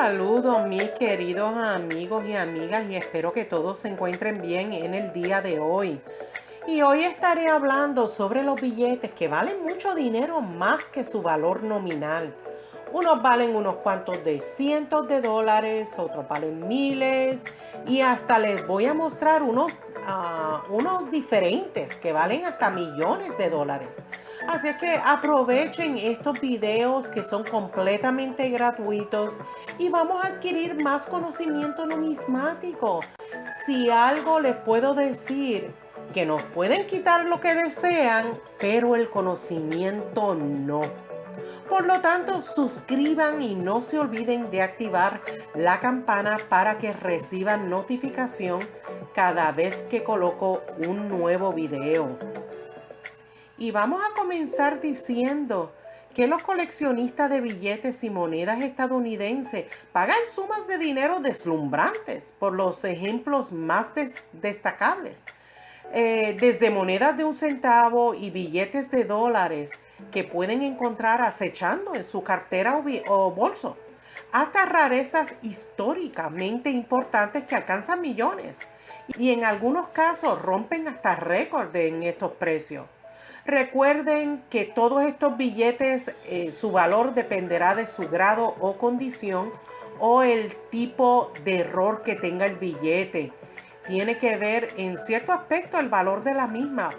Saludos mis queridos amigos y amigas y espero que todos se encuentren bien en el día de hoy. Y hoy estaré hablando sobre los billetes que valen mucho dinero más que su valor nominal. Unos valen unos cuantos de cientos de dólares, otros valen miles y hasta les voy a mostrar unos diferentes que valen hasta millones de dólares. Así es que aprovechen estos videos que son completamente gratuitos y vamos a adquirir más conocimiento numismático. Si algo les puedo decir, que nos pueden quitar lo que desean, pero el conocimiento no. Por lo tanto, suscriban y no se olviden de activar la campana para que reciban notificación cada vez que coloco un nuevo video. Y vamos a comenzar diciendo que los coleccionistas de billetes y monedas estadounidenses pagan sumas de dinero deslumbrantes por los ejemplos más destacables. Desde monedas de 1 centavo y billetes de dólares que pueden encontrar acechando en su cartera o bolso, hasta rarezas históricamente importantes que alcanzan millones y en algunos casos rompen hasta récord en estos precios. Recuerden que todos estos billetes, su valor dependerá de su grado o condición o el tipo de error que tenga el billete. Tiene que ver en cierto aspecto el valor de la misma.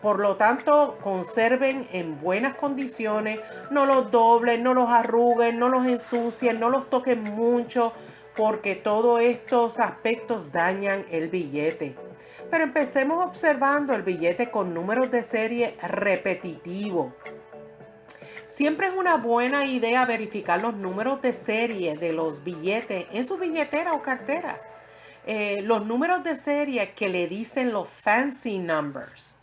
Por lo tanto, conserven en buenas condiciones, no los doblen, no los arruguen, no los ensucien, no los toquen mucho, porque todos estos aspectos dañan el billete. Pero empecemos observando el billete con números de serie repetitivo. Siempre es una buena idea verificar los números de serie de los billetes en su billetera o cartera. Los números de serie que le dicen los fancy numbers.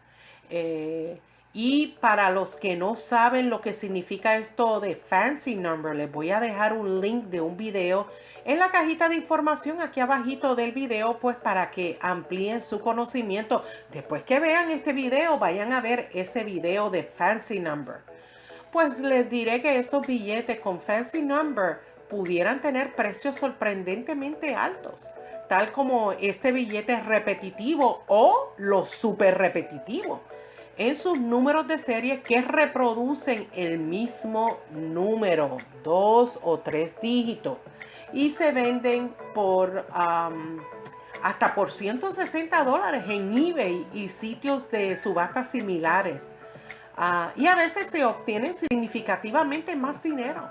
Y para los que no saben lo que significa esto de fancy number, les voy a dejar un link de un video en la cajita de información aquí abajito del video, pues para que amplíen su conocimiento. Después que vean este video, vayan a ver ese video de fancy number. Pues les diré que estos billetes con fancy number pudieran tener precios sorprendentemente altos, tal como este billete repetitivo o los super repetitivos, en sus números de serie que reproducen el mismo número, 2 o 3 dígitos, y se venden por hasta por $160 en eBay y sitios de subastas similares. Y a veces se obtienen significativamente más dinero.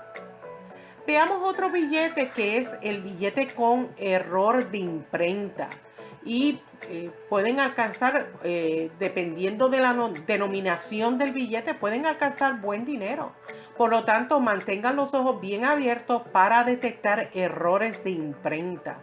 Veamos otro billete que es el billete con error de imprenta. Y pueden alcanzar, dependiendo de la denominación del billete, pueden alcanzar buen dinero. Por lo tanto, mantengan los ojos bien abiertos para detectar errores de imprenta.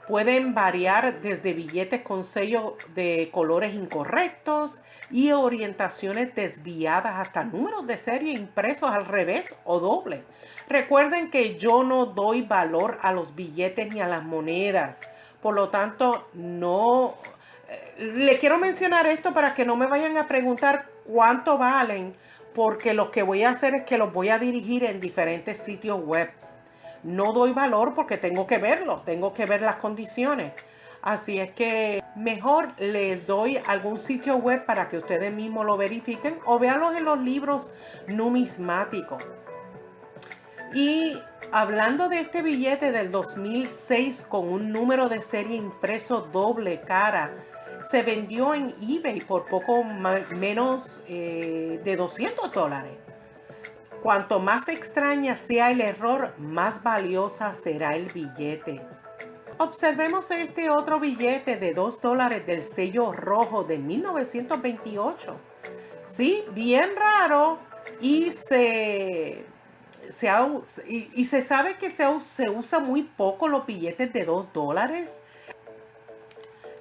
Pueden variar desde billetes con sellos de colores incorrectos y orientaciones desviadas hasta números de serie impresos al revés o doble. Recuerden que yo no doy valor a los billetes ni a las monedas. Por lo tanto, no le quiero mencionar esto para que no me vayan a preguntar cuánto valen, porque lo que voy a hacer es que los voy a dirigir en diferentes sitios web. No doy valor porque tengo que verlo, tengo que ver las condiciones. Así es que mejor les doy algún sitio web para que ustedes mismos lo verifiquen o véanlos en los libros numismáticos. Y hablando de este billete del 2006 con un número de serie impreso doble cara, se vendió en eBay por poco menos de $200. Cuanto más extraña sea el error, más valiosa será el billete. Observemos este otro billete de $2 del sello rojo de 1928. Sí, bien raro y se sabe que se usa muy poco los billetes de $2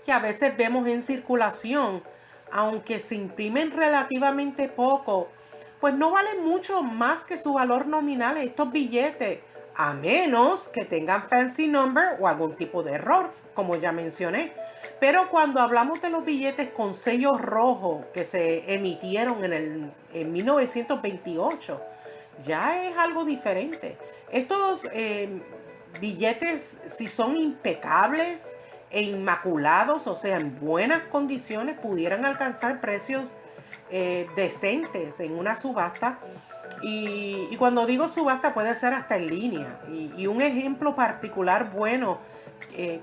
que a veces vemos en circulación, aunque se imprimen relativamente poco, pues no valen mucho más que su valor nominal estos billetes, a menos que tengan fancy number o algún tipo de error, como ya mencioné. Pero cuando hablamos de los billetes con sello rojo que se emitieron en 1928, ya es algo diferente. Estos billetes, si son impecables e inmaculados, o sea, en buenas condiciones, pudieran alcanzar precios decentes en una subasta. Y cuando digo subasta puede ser hasta en línea. Y un ejemplo particular bueno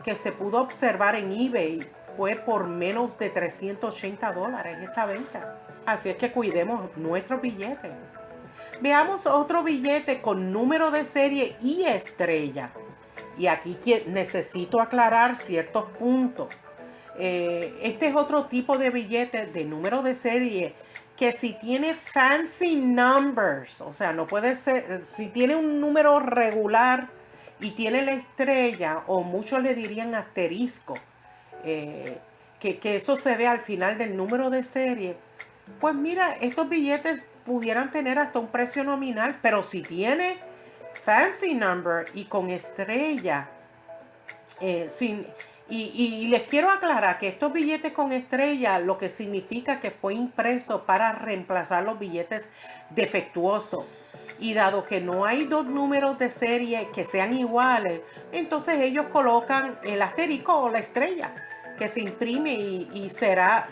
que se pudo observar en eBay fue por menos de $380 esta venta. Así es que cuidemos nuestros billetes. Veamos otro billete con número de serie y estrella. Y aquí necesito aclarar ciertos puntos. Este es otro tipo de billete de número de serie que si tiene fancy numbers, o sea, no puede ser, si tiene un número regular y tiene la estrella, o muchos le dirían asterisco, que eso se ve al final del número de serie, pues mira, estos billetes pudieran tener hasta un precio nominal, pero si tiene fancy number y con estrella, y les quiero aclarar que estos billetes con estrella lo que significa que fue impreso para reemplazar los billetes defectuosos. Y dado que no hay dos números de serie que sean iguales, entonces ellos colocan el asterisco o la estrella que se imprime y se hará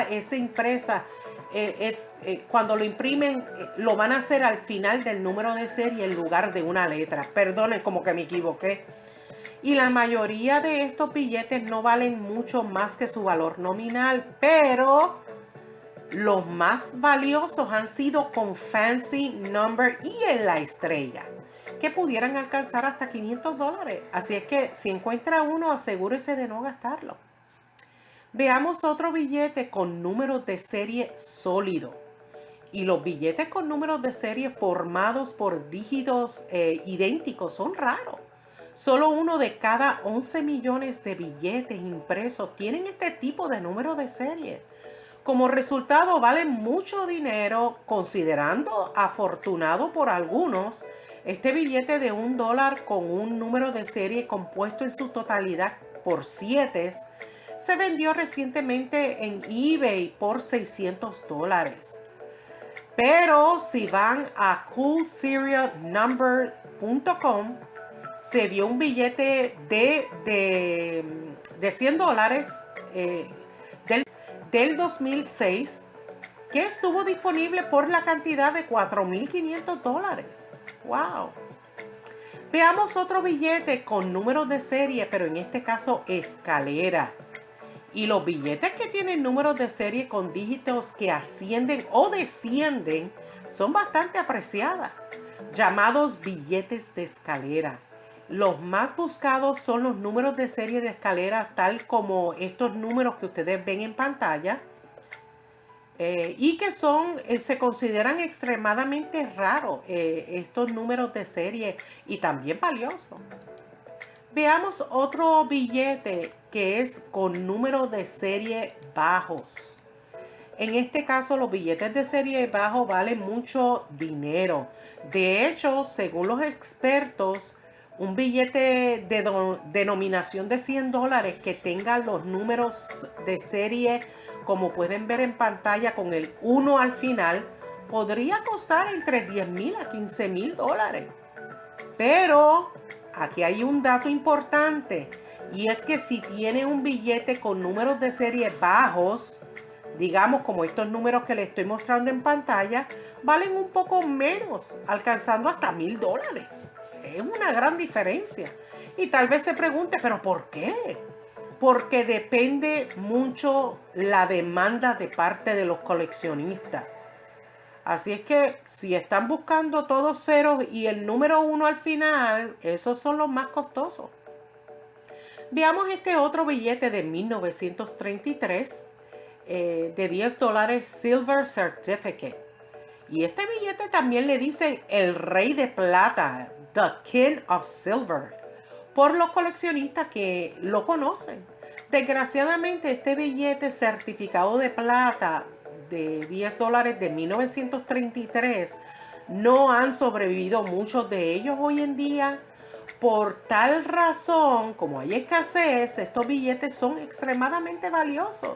esa impresa. Cuando lo imprimen, lo van a hacer al final del número de serie en lugar de una letra. Perdonen, como que me equivoqué. Y la mayoría de estos billetes no valen mucho más que su valor nominal, pero los más valiosos han sido con fancy number y en la estrella, que pudieran alcanzar hasta $500. Así es que si encuentra uno, asegúrese de no gastarlo. Veamos otro billete con números de serie sólido. Y los billetes con números de serie formados por dígitos idénticos son raros. Solo uno de cada 11 millones de billetes impresos tienen este tipo de número de serie. Como resultado, valen mucho dinero, considerando afortunado por algunos. Este billete de $1 con un número de serie compuesto en su totalidad por 7 se vendió recientemente en eBay por $600. Pero si van a coolserialnumber.com, se vio un billete de $100 del 2006 que estuvo disponible por la cantidad de $4,500. ¡Wow! Veamos otro billete con números de serie, pero en este caso escalera. Y los billetes que tienen números de serie con dígitos que ascienden o descienden son bastante apreciadas, llamados billetes de escalera. Los más buscados son los números de serie de escalera, tal como estos números que ustedes ven en pantalla, y que se consideran extremadamente raros estos números de serie y también valiosos. Veamos otro billete que es con números de serie bajos. En este caso, los billetes de serie bajo valen mucho dinero. De hecho, según los expertos, un billete de denominación de $100 que tenga los números de serie, como pueden ver en pantalla, con el 1 al final, podría costar entre $10,000 a $15,000. Pero aquí hay un dato importante, y es que si tiene un billete con números de serie bajos, digamos como estos números que les estoy mostrando en pantalla, valen un poco menos, alcanzando hasta $1,000. Es una gran diferencia. Y tal vez se pregunte, ¿pero por qué? Porque depende mucho la demanda de parte de los coleccionistas. Así es que si están buscando todos ceros y el número 1 al final, esos son los más costosos. Veamos este otro billete de 1933 de $10 Silver Certificate. Y este billete también le dicen el rey de plata, The King of Silver, por los coleccionistas que lo conocen. Desgraciadamente, este billete certificado de plata de $10 de 1933 no han sobrevivido muchos de ellos hoy en día. Por tal razón, como hay escasez, estos billetes son extremadamente valiosos.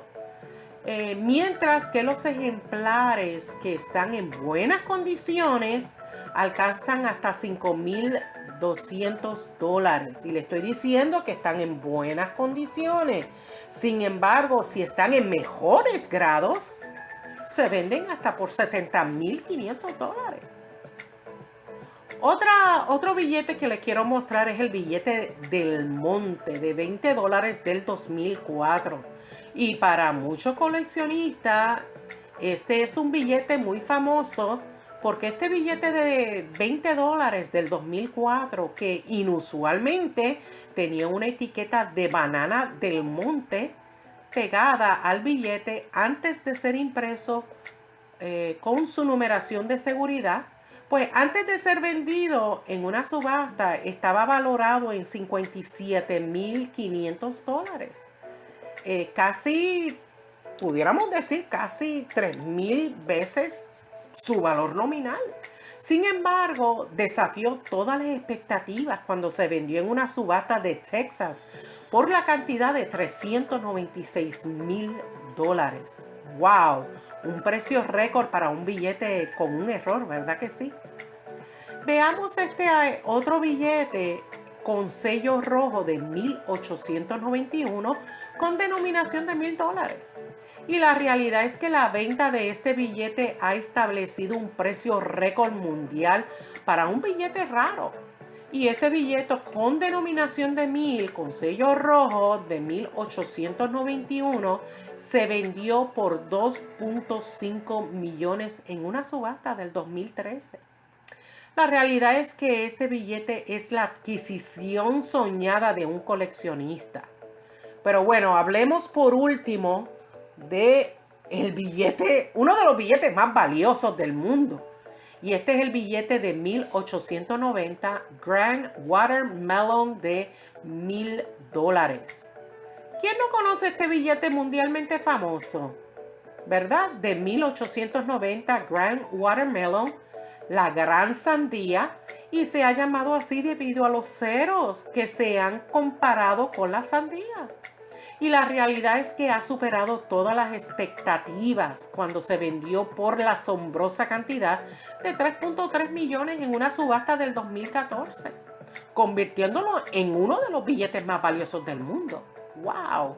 Mientras que los ejemplares que están en buenas condiciones alcanzan hasta $5,000 $200. Y le estoy diciendo que están en buenas condiciones. Sin embargo, si están en mejores grados, se venden hasta por $70,500. Otro billete que les quiero mostrar es el billete del Monte de $20 del 2004. Y para muchos coleccionistas, este es un billete muy famoso porque este billete de $20 del 2004, que inusualmente tenía una etiqueta de banana del Monte pegada al billete antes de ser impreso con su numeración de seguridad, pues antes de ser vendido en una subasta estaba valorado en $57,500. Casi, pudiéramos decir, casi 3,000 veces su valor nominal. Sin embargo, desafió todas las expectativas cuando se vendió en una subasta de Texas por la cantidad de $396,000. ¡Wow! Un precio récord para un billete con un error, ¿verdad que sí? Veamos este otro billete con sello rojo de 1891 con denominación de $1,000. Y la realidad es que la venta de este billete ha establecido un precio récord mundial para un billete raro. Y este billete con denominación de 1,000, con sello rojo de 1891, se vendió por $2.5 millones en una subasta del 2013. La realidad es que este billete es la adquisición soñada de un coleccionista. Pero bueno, hablemos por último de el billete, uno de los billetes más valiosos del mundo. Y este es el billete de 1890 Grand Watermelon de $1,000. ¿Quién no conoce este billete mundialmente famoso? ¿Verdad? De 1890 Grand Watermelon, la gran sandía, y se ha llamado así debido a los ceros que se han comparado con la sandía. Y la realidad es que ha superado todas las expectativas cuando se vendió por la asombrosa cantidad de 3.3 millones en una subasta del 2014, convirtiéndolo en uno de los billetes más valiosos del mundo. ¡Wow!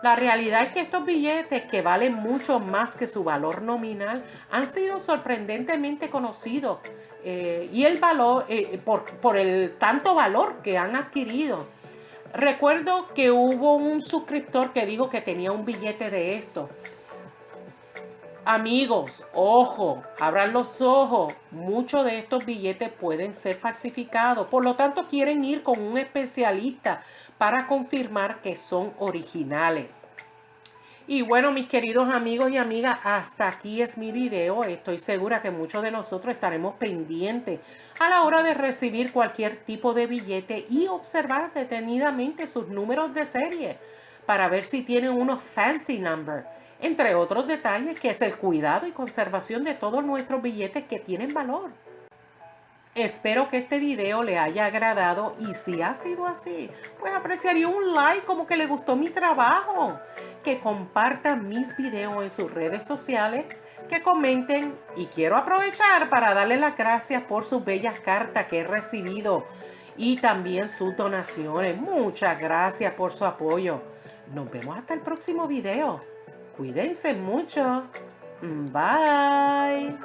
La realidad es que estos billetes, que valen mucho más que su valor nominal, han sido sorprendentemente conocidos y el valor, por el tanto valor que han adquirido. Recuerdo que hubo un suscriptor que dijo que tenía un billete de esto. Amigos, ojo, abran los ojos. Muchos de estos billetes pueden ser falsificados. Por lo tanto, quieren ir con un especialista para confirmar que son originales. Y bueno, mis queridos amigos y amigas, hasta aquí es mi video. Estoy segura que muchos de nosotros estaremos pendientes a la hora de recibir cualquier tipo de billete y observar detenidamente sus números de serie para ver si tienen unos fancy number, entre otros detalles, que es el cuidado y conservación de todos nuestros billetes que tienen valor. Espero que este video le haya agradado y si ha sido así, pues apreciaría un like como que le gustó mi trabajo, que compartan mis videos en sus redes sociales, que comenten y quiero aprovechar para darle las gracias por sus bellas cartas que he recibido y también sus donaciones. Muchas gracias por su apoyo. Nos vemos hasta el próximo video. Cuídense mucho. Bye.